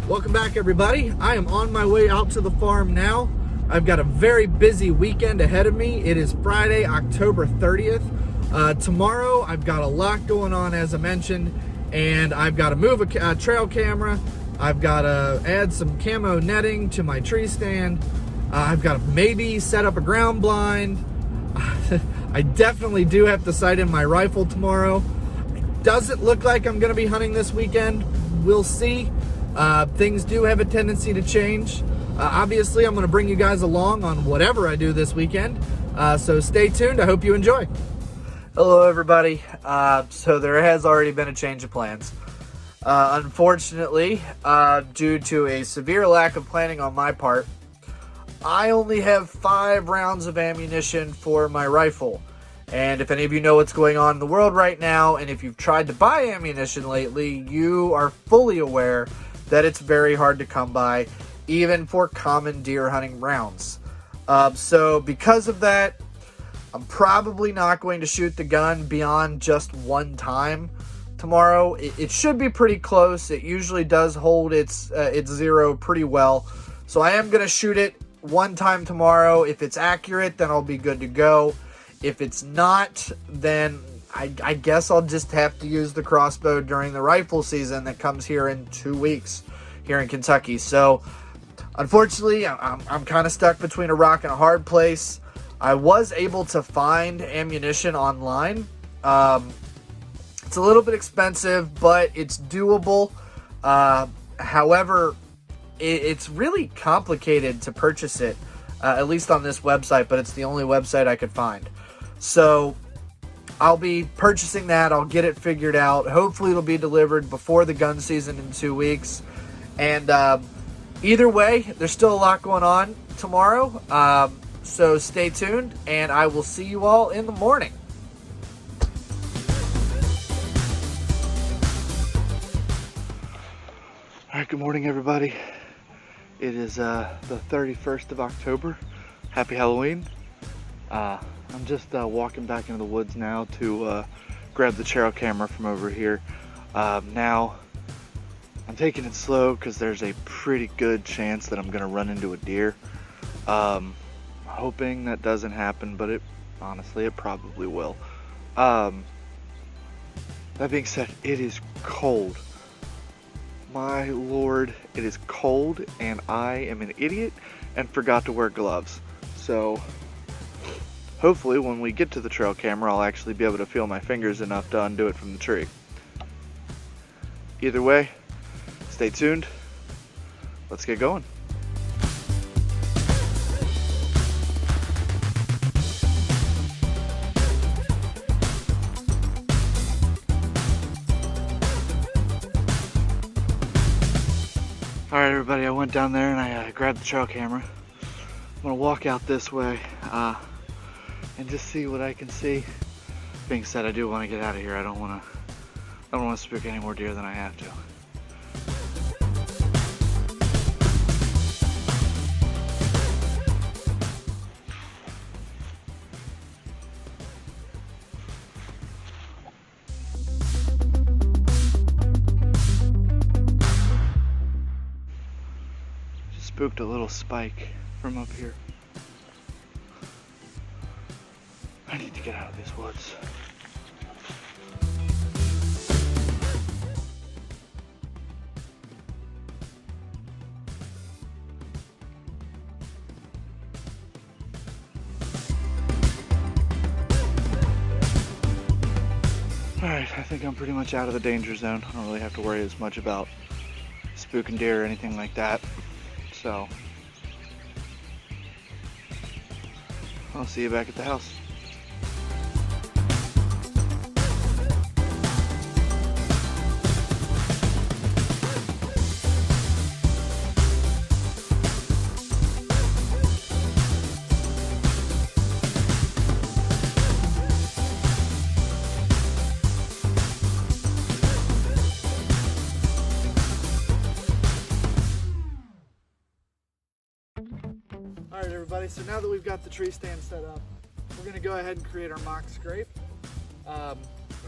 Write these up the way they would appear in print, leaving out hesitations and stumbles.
Welcome back, everybody. I am on my way out to the farm now. I've got a very busy weekend ahead of me. It is Friday, October 30th. Tomorrow, I've got a lot going on, as I mentioned, and I've got to move a trail camera. I've got to add some camo netting to my tree stand. I've got to maybe set up a ground blind. I definitely do have to sight in my rifle tomorrow. It doesn't look like I'm going to be hunting this weekend. We'll see. Things do have a tendency to change. Obviously, I'm going to bring you guys along on whatever I do this weekend. So stay tuned. I hope you enjoy. Hello, everybody. So there has already been a change of plans. Unfortunately, due to a severe lack of planning on my part, I only have 5 rounds of ammunition for my rifle. And if any of you know what's going on in the world right now, and if you've tried to buy ammunition lately, you are fully aware that it's very hard to come by, even for common deer hunting rounds. So because of that, I'm probably not going to shoot the gun beyond just one time tomorrow. It should be pretty close. It usually does hold its zero pretty well. So I am going to shoot it one time tomorrow. If it's accurate, then I'll be good to go. If it's not, then I guess I'll just have to use the crossbow during the rifle season that comes here in 2 weeks here in Kentucky. So unfortunately, I'm kind of stuck between a rock and a hard place. I was able to find ammunition online. It's a little bit expensive, but it's doable. However, it's really complicated to purchase it, at least on this website, but it's the only website I could find. So I'll be purchasing that. I'll get it figured out. Hopefully it'll be delivered before the gun season in 2 weeks. And either way, there's still a lot going on tomorrow. So stay tuned, and I will see you all in the morning. All right, good morning, everybody. It is the 31st of October. Happy Halloween. I'm just walking back into the woods now to grab the trail camera from over here. Now, I'm taking it slow because there's a pretty good chance that I'm going to run into a deer. Hoping that doesn't happen, but honestly, it probably will. That being said, it is cold. My lord, it is cold, and I am an idiot and forgot to wear gloves. So hopefully when we get to the trail camera, I'll actually be able to feel my fingers enough to undo it from the tree. Either way, stay tuned. Let's get going. Alright, everybody, I went down there and I grabbed the trail camera. I'm going to walk out this way and just see what I can see. Being said, I do want to get out of here. I don't want to spook any more deer than I have to. Spooked a little spike from up here. I need to get out of these woods. Alright, I think I'm pretty much out of the danger zone. I don't really have to worry as much about spooking deer or anything like that. So, I'll see you back at the house. All right, everybody, so now that we've got the tree stand set up, we're gonna go ahead and create our mock scrape. I'm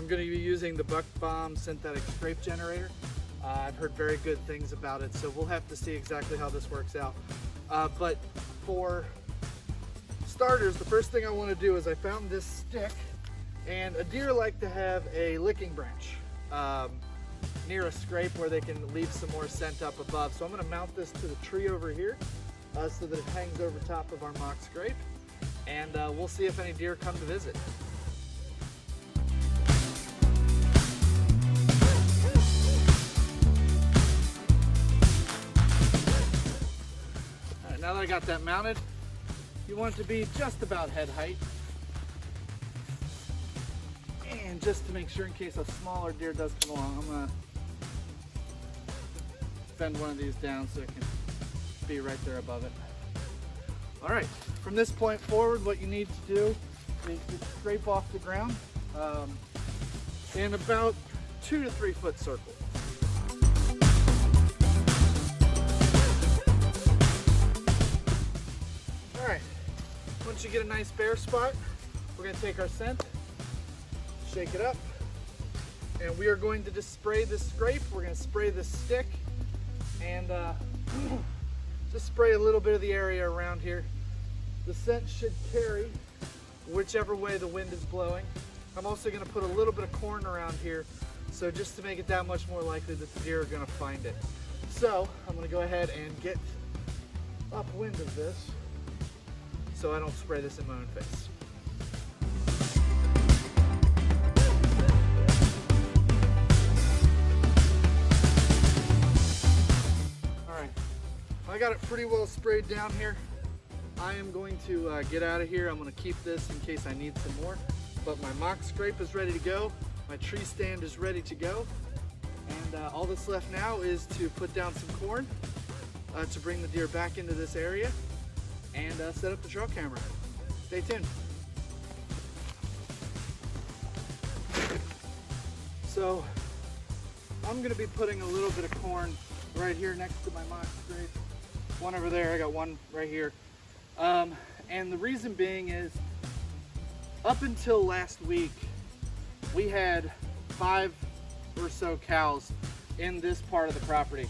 gonna be using the Buck Bomb synthetic scrape generator. I've heard very good things about it, so we'll have to see exactly how this works out. But for starters, the first thing I want to do is I found this stick, and a deer like to have a licking branch near a scrape where they can leave some more scent up above. So I'm going to mount this to the tree over here so that it hangs over top of our mock scrape, and we'll see if any deer come to visit. All right, now that I got that mounted, you want it to be just about head height. And just to make sure, in case a smaller deer does come along, I'm gonna bend one of these down so it can be right there above it. All right, from this point forward, what you need to do is just scrape off the ground in about 2 to 3 foot circle. All right, once you get a nice bare spot, we're gonna take our scent, shake it up, and we are going to just spray this scrape. We're going to spray this stick and just spray a little bit of the area around here. The scent should carry whichever way the wind is blowing. I'm also going to put a little bit of corn around here, so just to make it that much more likely that the deer are going to find it. So I'm going to go ahead and get upwind of this so I don't spray this in my own face. I got it pretty well sprayed down here. I am going to get out of here. I'm going to keep this in case I need some more. But my mock scrape is ready to go. My tree stand is ready to go. And all that's left now is to put down some corn to bring the deer back into this area and set up the trail camera. Stay tuned. So I'm going to be putting a little bit of corn right here next to my mock scrape. One over there, I got one right here. And the reason being is, up until last week, we had 5 or so cows in this part of the property.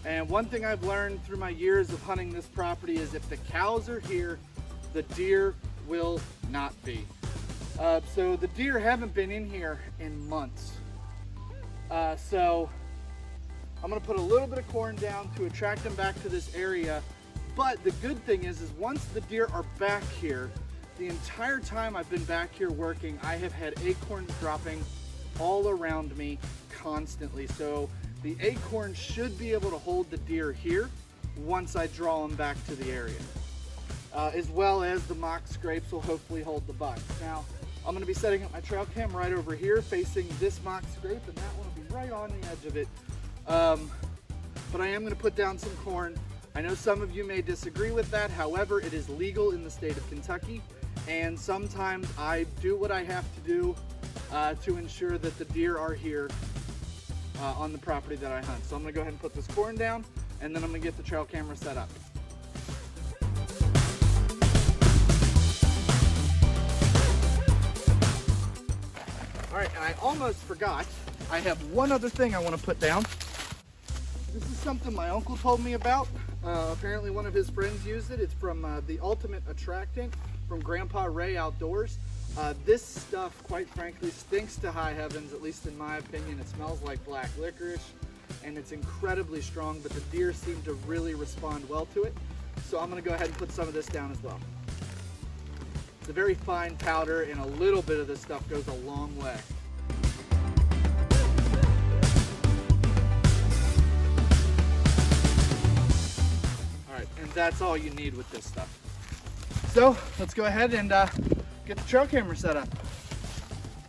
And one thing I've learned through my years of hunting this property is if the cows are here, the deer will not be. So the deer haven't been in here in months. So I'm gonna put a little bit of corn down to attract them back to this area. But the good thing is once the deer are back here, the entire time I've been back here working, I have had acorns dropping all around me constantly. So the acorn should be able to hold the deer here once I draw them back to the area. As well as the mock scrapes will hopefully hold the bucks. Now, I'm gonna be setting up my trail cam right over here facing this mock scrape, and that one will be right on the edge of it. But I am going to put down some corn. I know some of you may disagree with that. However, it is legal in the state of Kentucky, and sometimes I do what I have to do to ensure that the deer are here on the property that I hunt. So I'm going to go ahead and put this corn down, and then I'm going to get the trail camera set up. All right, and I almost forgot. I have one other thing I want to put down. This is something my uncle told me about. Apparently one of his friends used it. It's from the Ultimate Attractant from Grandpa Ray Outdoors. This stuff, quite frankly, stinks to high heavens, at least in my opinion. It smells like black licorice, and it's incredibly strong, but the deer seem to really respond well to it. So I'm going to go ahead and put some of this down as well. It's a very fine powder, and a little bit of this stuff goes a long way. And that's all you need with this stuff. So let's go ahead and get the trail camera set up.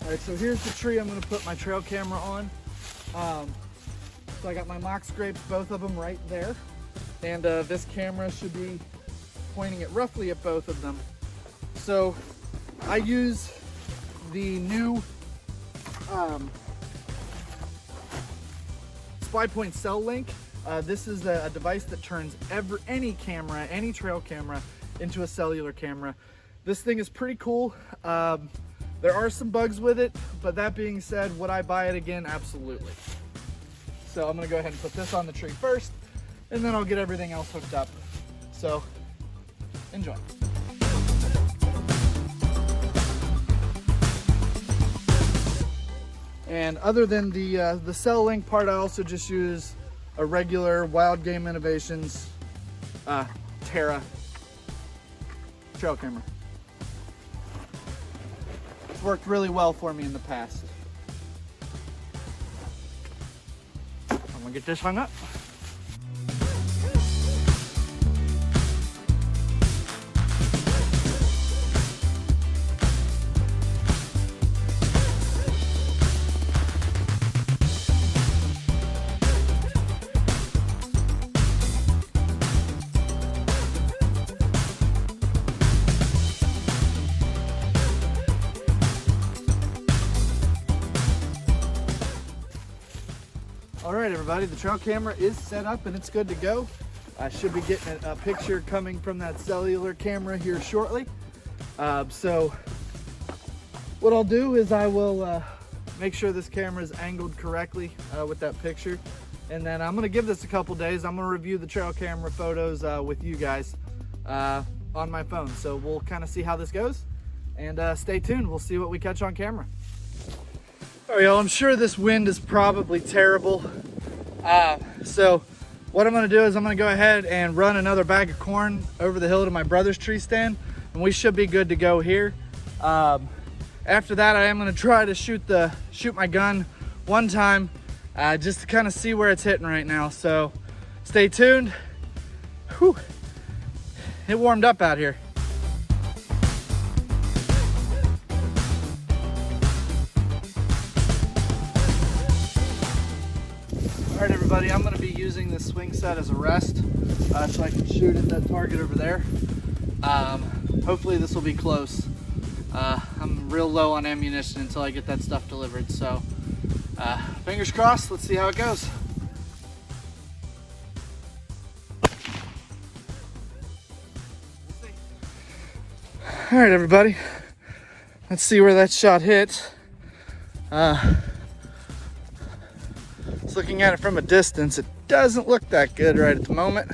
All right, so here's the tree I'm going to put my trail camera on. So I got my mock scrapes, both of them right there. And this camera should be pointing it roughly at both of them. So I use the new SpyPoint Cell Link. This is a device that turns any camera, any trail camera, into a cellular camera. This thing is pretty cool. There are some bugs with it, but that being said, would I buy it again? Absolutely. So I'm gonna go ahead and put this on the tree first, and then I'll get everything else hooked up. So enjoy. And other than the cell link part, I also just use a regular Wild Game Innovations Terra trail camera. It's worked really well for me in the past. I'm gonna get this hung up. All right, everybody, the trail camera is set up and it's good to go. I should be getting a picture coming from that cellular camera here shortly. So what I'll do is I will make sure this camera is angled correctly with that picture. And then I'm gonna give this a couple days. I'm gonna review the trail camera photos with you guys on my phone. So we'll kind of see how this goes, and stay tuned. We'll see what we catch on camera. All right, y'all, I'm sure this wind is probably terrible. So what I'm gonna do is I'm gonna go ahead and run another bag of corn over the hill to my brother's tree stand, and we should be good to go here. After that, I am gonna try to shoot my gun one time, just to kind of see where it's hitting right now. So stay tuned. Whew. It warmed up out here. All right, everybody, I'm gonna be using this swing set as a rest so I can shoot at that target over there. Hopefully this will be close. I'm real low on ammunition until I get that stuff delivered. So fingers crossed, let's see how it goes. All right, everybody, let's see where that shot hit. Looking at it from a distance, it doesn't look that good right at the moment.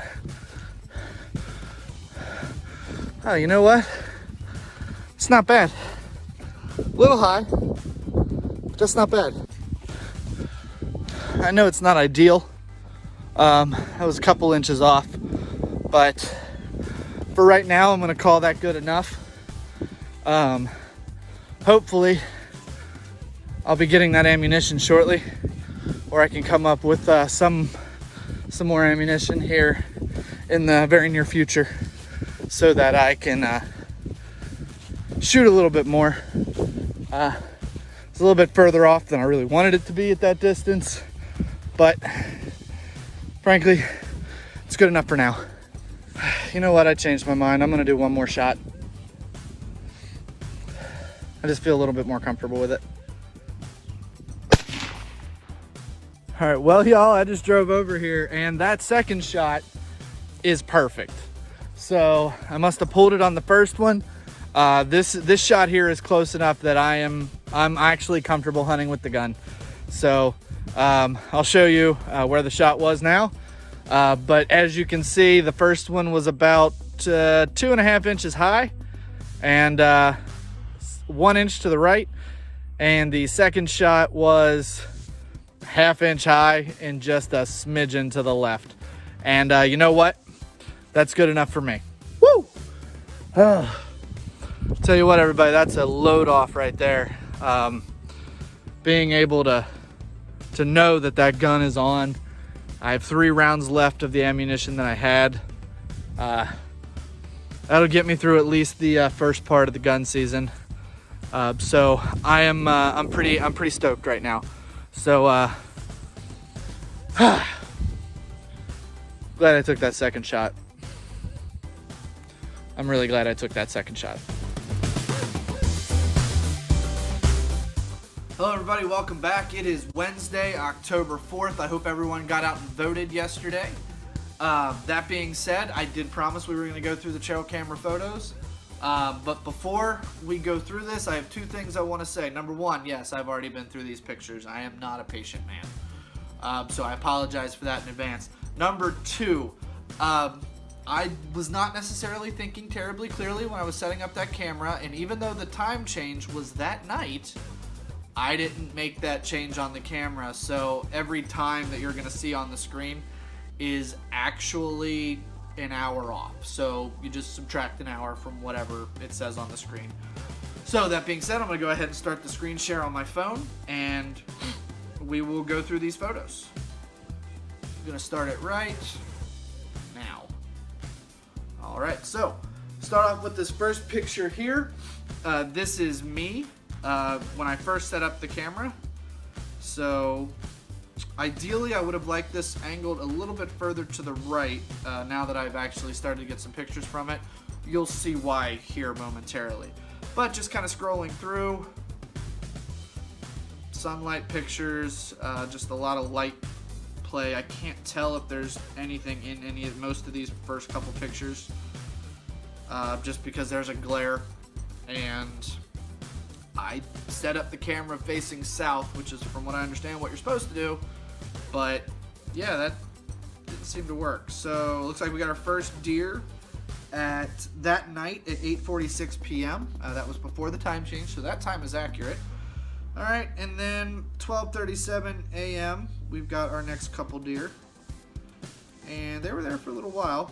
Oh, you know what? It's not bad. A little high, but that's not bad. I know it's not ideal. I was a couple inches off, but for right now, I'm gonna call that good enough. Hopefully, I'll be getting that ammunition shortly, or I can come up with some more ammunition here in the very near future so that I can shoot a little bit more. It's a little bit further off than I really wanted it to be at that distance, but frankly, it's good enough for now. You know what? I changed my mind. I'm gonna do one more shot. I just feel a little bit more comfortable with it. All right, well, y'all, I just drove over here and that second shot is perfect. So I must have pulled it on the first one. This shot here is close enough that I'm actually comfortable hunting with the gun. So I'll show you where the shot was now. But as you can see, the first one was about 2.5 inches high and 1 inch to the right. And the second shot was 1/2 inch high and just a smidgen to the left. And you know what? That's good enough for me. Woo! Tell you what, everybody, that's a load off right there. Being able to know that gun is on. I have 3 rounds left of the ammunition that I had. That'll get me through at least the first part of the gun season. So I'm pretty stoked right now. So glad I took that second shot. I'm really glad I took that second shot. Hello everybody, welcome back. It is Wednesday, October 4th. I hope everyone got out and voted yesterday. That being said, I did promise we were going to go through the trail camera photos. But before we go through this, I have two things I want to say. Number one, yes, I've already been through these pictures. I am not a patient man. So I apologize for that in advance. Number two, I was not necessarily thinking terribly clearly when I was setting up that camera, and even though the time change was that night, I didn't make that change on the camera. So every time that you're going to see on the screen is actually an hour off. So you just subtract an hour from whatever it says on the screen. So that being said, I'm going to go ahead and start the screen share on my phone, and we will go through these photos. I'm going to start it right now. All right, so start off with this first picture here. This is me when I first set up the camera. So ideally, I would have liked this angled a little bit further to the right. Now that I've actually started to get some pictures from it, you'll see why here momentarily. But just kind of scrolling through, sunlight pictures, just a lot of light play. I can't tell if there's anything in most of these first couple pictures, just because there's a glare, and I set up the camera facing south, which is, from what I understand, what you're supposed to do. But yeah, that didn't seem to work. So it looks like we got our first deer at that night at 8:46 p.m. That was before the time change, so that time is accurate. All right, and then 12:37 a.m. we've got our next couple deer, and they were there for a little while.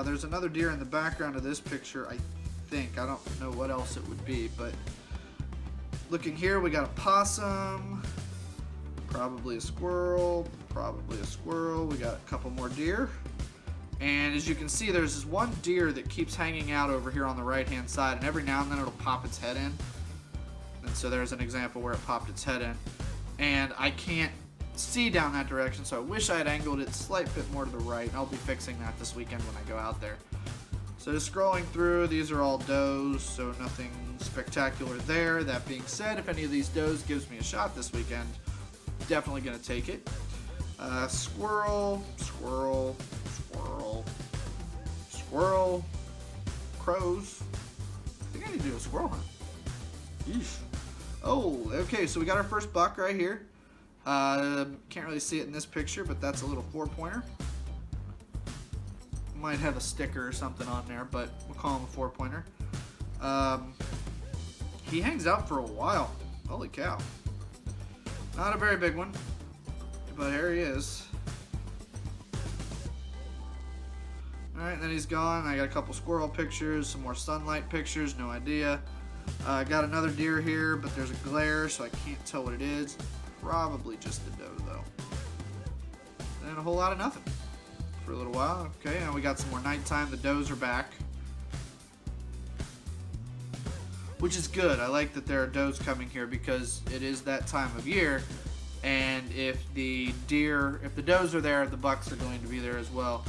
There's another deer in the background of this picture, I think. I don't know what else it would be, but looking here, we got a possum, probably a squirrel, We got a couple more deer. And as you can see, there's this one deer that keeps hanging out over here on the right-hand side, and every now and then it'll pop its head in. And so there's an example where it popped its head in. And I can't see down that direction, so I wish I had angled it a slight bit more to the right. And I'll be fixing that this weekend when I go out there. So just scrolling through, these are all does, so nothing spectacular there. That being said, if any of these does gives me a shot this weekend, definitely going to take it. Squirrel, crows. I think I need to do a squirrel hunt. Yeesh. Oh, okay, so we got our first buck right here. Can't really see it in this picture, but that's a little 4-pointer. Might have a sticker or something on there, but we'll call him a 4-pointer. He hangs out for a while. Holy cow. Not a very big one, but here he is. Alright, then he's gone. I got a couple squirrel pictures, some more sunlight pictures, no idea. I got another deer here, but there's a glare, so I can't tell what it is. Probably just a doe, though. And a whole lot of nothing for a little while. Okay, now we got some more nighttime. The does are back, which is good. I like that there are does coming here because it is that time of year, and if the does are there, the bucks are going to be there as well.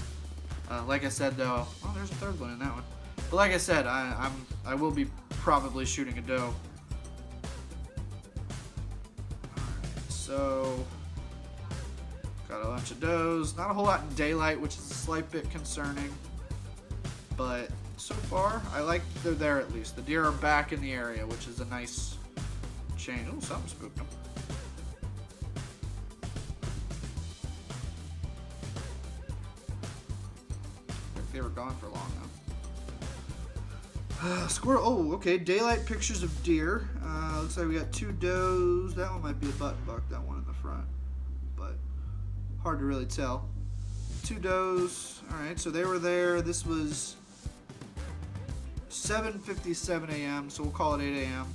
Like I said, though, oh, there's a third one in that one. But like I said, I will be probably shooting a doe. Alright, so got a bunch of does. Not a whole lot in daylight, which is a slight bit concerning. But so far, I like they're there at least. The deer are back in the area, which is a nice change. Oh, something spooked them. They were gone for long now. Squirrel. Oh, okay. Daylight pictures of deer. Looks like we got 2 does. That one might be a button buck. That one in the front, but hard to really tell. 2 does. All right. So they were there. This was 7:57 a.m. So we'll call it 8 a.m.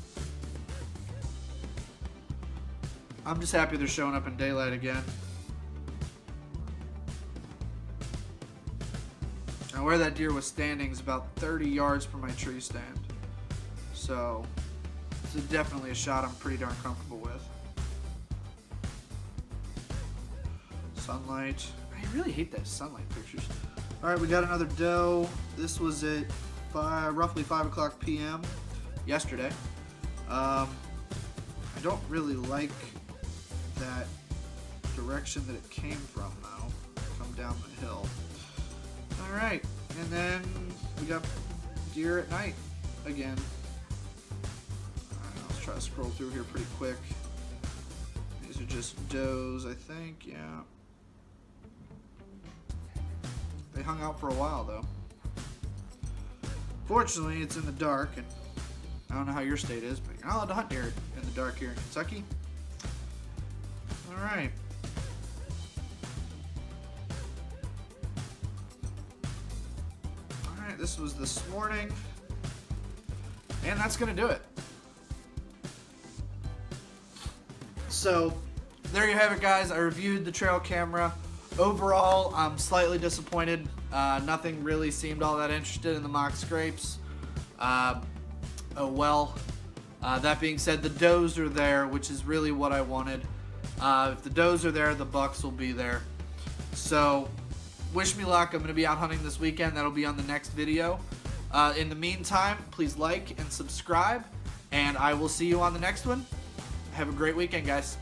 I'm just happy they're showing up in daylight again. Now where that deer was standing is about 30 yards from my tree stand. So this is definitely a shot I'm pretty darn comfortable with. Sunlight. I really hate those sunlight pictures. Alright, we got another doe. This was at roughly 5 o'clock p.m. yesterday. I don't really like that direction that it came from though. Come down the hill. All right, and then we got deer at night again. All right, let's try to scroll through here pretty quick. These are just does, I think. Yeah. They hung out for a while though. Fortunately, it's in the dark, and I don't know how your state is, but you're not allowed to hunt deer in the dark here in Kentucky. All right. All right, this was this morning, and that's gonna do it. So there you have it, guys. I reviewed the trail camera. Overall, I'm slightly disappointed. Nothing really seemed all that interested in the mock scrapes. Oh well. That being said, the does are there, which is really what I wanted. If the does are there, the bucks will be there. So, wish me luck. I'm going to be out hunting this weekend. That'll be on the next video. In the meantime, please like and subscribe, and I will see you on the next one. Have a great weekend, guys.